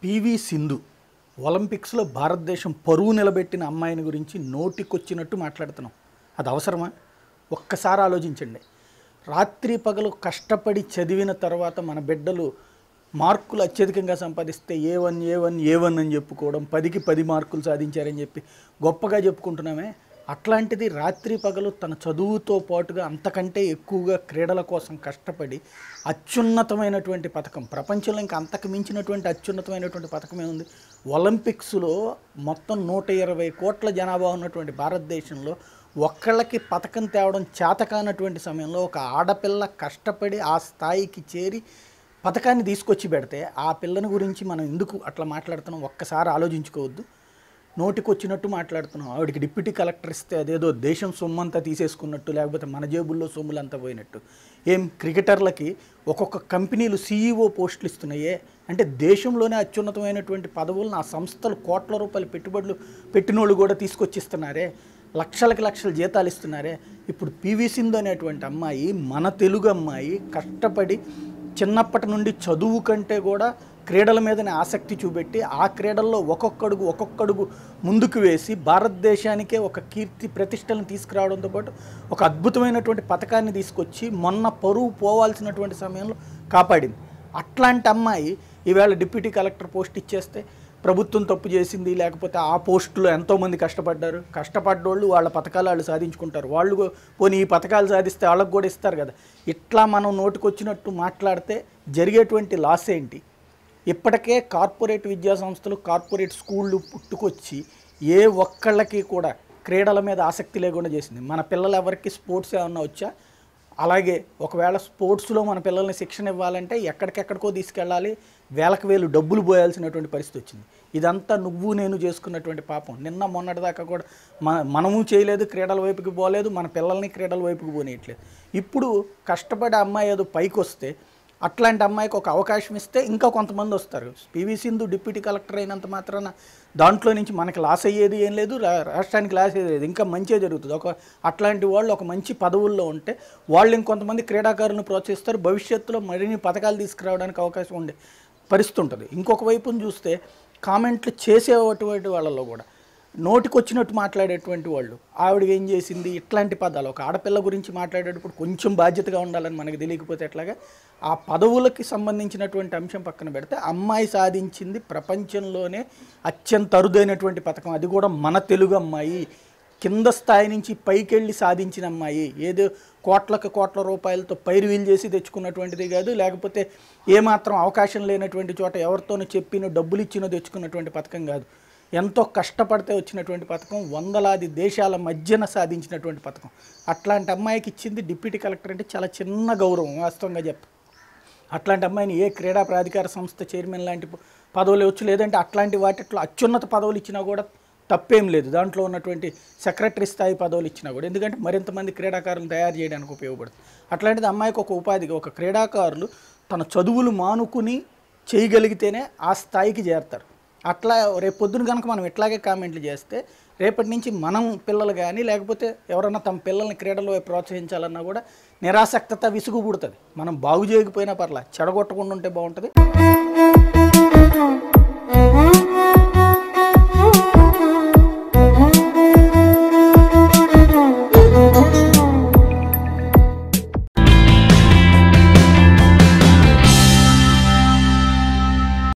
PV Sindhu ఒలింపిక్స్లో భారతదేశం పరువు నిలబెట్టిన అమ్మాయిని గురించి నోటికొచ్చినట్టు మాట్లాడుతున్నాం. అది అవసరమా? ఒక్కసారి ఆలోచించండి. రాత్రి పగలు కష్టపడి చదివిన తర్వాత మన బిడ్డలు మార్కులు అత్యధికంగా సంపాదిస్తే ఏ1 అని చెప్పుకోవడం, 10కి 10 మార్కులు సాధించారని చెప్పి గొప్పగా చెప్పుకుంటున్నామే. అట్లాంటిది రాత్రి పగలు తన చదువుతో పాటుగా అంతకంటే ఎక్కువగా క్రీడల కోసం కష్టపడి అత్యున్నతమైనటువంటి పథకం, ప్రపంచంలో ఇంకా అంతకు మించినటువంటి అత్యున్నతమైనటువంటి పథకమే ఉంది. ఒలింపిక్స్లో మొత్తం 120 కోట్ల జనాభా ఉన్నటువంటి భారతదేశంలో ఒక్కళ్ళకి పథకం తేవడం చేతకానటువంటి సమయంలో ఒక ఆడపిల్ల కష్టపడి ఆ స్థాయికి చేరి పథకాన్ని తీసుకొచ్చి పెడితే ఆ పిల్లని గురించి మనం ఎందుకు అట్లా మాట్లాడుతున్నాం? ఒక్కసారి ఆలోచించుకోవద్దు. నోటికొచ్చినట్టు మాట్లాడుతున్నాం. ఆవిడికి డిప్యూటీ కలెక్టర్ ఇస్తే అదేదో దేశం సొమ్మంతా తీసేసుకున్నట్టు, లేకపోతే మన జేబుల్లో సొమ్ములంతా పోయినట్టు. ఏం క్రికెటర్లకి ఒక్కొక్క కంపెనీలు CEO పోస్టులు ఇస్తున్నాయే అంటే దేశంలోనే అత్యున్నతమైనటువంటి పదవులను ఆ సంస్థలు కోట్ల రూపాయల పెట్టుబడులు పెట్టినోళ్ళు కూడా తీసుకొచ్చిస్తున్నారే, లక్షల జీతాలు ఇస్తున్నారే. ఇప్పుడు పివి సింధు అనేటువంటి అమ్మాయి, మన తెలుగు అమ్మాయి, కష్టపడి చిన్నప్పటి నుండి చదువు కంటే కూడా క్రీడల మీదనే ఆసక్తి చూపెట్టి ఆ క్రీడల్లో ఒక్కొక్కడుగు ముందుకు వేసి భారతదేశానికే ఒక కీర్తి ప్రతిష్టలను తీసుకురావడంతో పాటు ఒక అద్భుతమైనటువంటి పథకాన్ని తీసుకొచ్చి మొన్న పరువు పోవాల్సినటువంటి సమయంలో కాపాడింది. అట్లాంటి అమ్మాయి ఈవేళ డిప్యూటీ కలెక్టర్ పోస్ట్ ఇచ్చేస్తే ప్రభుత్వం తప్పు చేసింది, లేకపోతే ఆ పోస్టులో ఎంతోమంది కష్టపడ్డోళ్ళు వాళ్ళ పథకాలు వాళ్ళు సాధించుకుంటారు. వాళ్ళు పోనీ ఈ పథకాలు సాధిస్తే వాళ్ళకు కూడా ఇస్తారు కదా. ఇట్లా మనం నోటికొచ్చినట్టు మాట్లాడితే జరిగేటువంటి లాస్ ఏంటి? ఇప్పటికే కార్పొరేట్ విద్యా సంస్థలు, కార్పొరేట్ స్కూళ్ళు పుట్టుకొచ్చి ఏ ఒక్కళ్ళకి కూడా క్రీడల మీద ఆసక్తి లేకుండా చేసింది. మన పిల్లలు ఎవరికి స్పోర్ట్స్ ఏమన్నా వచ్చా? అలాగే ఒకవేళ స్పోర్ట్స్లో మన పిల్లల్ని శిక్షణ ఇవ్వాలంటే ఎక్కడికెక్కడికో తీసుకెళ్ళాలి, వేలకు వేలు డబ్బులు పోయాల్సినటువంటి పరిస్థితి వచ్చింది. ఇదంతా నువ్వు నేను చేసుకున్నటువంటి పాపం. నిన్న మొన్నటిదాకా కూడా మనము చేయలేదు, క్రీడల వైపుకి పోలేదు, మన పిల్లల్ని క్రీడల వైపుకి పోనీయట్లేదు. ఇప్పుడు కష్టపడే అమ్మాయి ఏదో పైకి వస్తే అట్లాంటి అమ్మాయికి ఒక అవకాశం ఇస్తే ఇంకా కొంతమంది వస్తారు. పివి సింధు డిప్యూటీ కలెక్టర్ అయినంత మాత్రాన దాంట్లో నుంచి మనకి లాస్ అయ్యేది ఏం లేదు, రాష్ట్రానికి లాస్ అయ్యేది లేదు, ఇంకా మంచిగా జరుగుతుంది. అట్లాంటి వాళ్ళు ఒక మంచి పదవుల్లో ఉంటే వాళ్ళు ఇంకొంతమంది క్రీడాకారులను ప్రోత్సహిస్తారు. భవిష్యత్తులో మరిన్ని పథకాలు తీసుకురావడానికి అవకాశం ఉండే పరిస్థితి ఉంటుంది. ఇంకొక వైపును చూస్తే కామెంట్లు చేసేటువంటి వాళ్ళలో కూడా నోటికొచ్చినట్టు మాట్లాడేటువంటి వాళ్ళు, ఆవిడకి ఏం చేసింది, ఇట్లాంటి పదాలు. ఒక ఆడపిల్ల గురించి మాట్లాడేటప్పుడు కొంచెం బాధ్యతగా ఉండాలని మనకు తెలియకపోతే ఎట్లాగా? ఆ పదవులకి సంబంధించినటువంటి అంశం పక్కన పెడితే అమ్మాయి సాధించింది ప్రపంచంలోనే అత్యంత అరుదైనటువంటి పథకం. అది కూడా మన తెలుగు అమ్మాయి, కింద స్థాయి నుంచి పైకెళ్ళి సాధించిన అమ్మాయి. ఏదో కోట్ల రూపాయలతో పైరువీలు చేసి తెచ్చుకున్నటువంటిది కాదు, లేకపోతే ఏమాత్రం అవకాశం లేనటువంటి చోట ఎవరితోనూ చెప్పినో డబ్బులు ఇచ్చినో తెచ్చుకున్నటువంటి పథకం కాదు. ఎంతో కష్టపడితే వచ్చినటువంటి పథకం, వందలాది దేశాల మధ్యన సాధించినటువంటి పథకం. అట్లాంటి అమ్మాయికి ఇచ్చింది డిప్యూటీ కలెక్టర్ అంటే చాలా చిన్న గౌరవం వాస్తవంగా చెప్ప. అట్లాంటి అమ్మాయిని ఏ క్రీడా ప్రాధికార సంస్థ చైర్మన్ లాంటి పదవులు ఇవ్వచ్చు, లేదంటే అట్లాంటి వాటిలో అత్యున్నత పదవులు ఇచ్చినా కూడా తప్పేం లేదు. దాంట్లో ఉన్నటువంటి సెక్రటరీ స్థాయి పదవులు ఇచ్చినా కూడా, ఎందుకంటే మరింతమంది క్రీడాకారులను తయారు చేయడానికి ఉపయోగపడుతుంది. అట్లాంటిది అమ్మాయికి ఒక ఉపాధిగా, ఒక క్రీడాకారులు తన చదువులు మానుకుని చేయగలిగితేనే ఆ స్థాయికి చేరతారు. అట్లా రేపు పొద్దున కనుక మనం ఇట్లాగే కామెంట్లు చేస్తే రేపటి నుంచి మనం పిల్లలు కానీ, లేకపోతే ఎవరన్నా తమ పిల్లల్ని క్రీడల్లో ప్రోత్సహించాలన్నా కూడా నిరాసక్తత, విసుగు పుడుతుంది. మనం బాగు చేయకపోయినా పర్లా, చెడగొట్టకుండా ఉంటే బాగుంటుంది.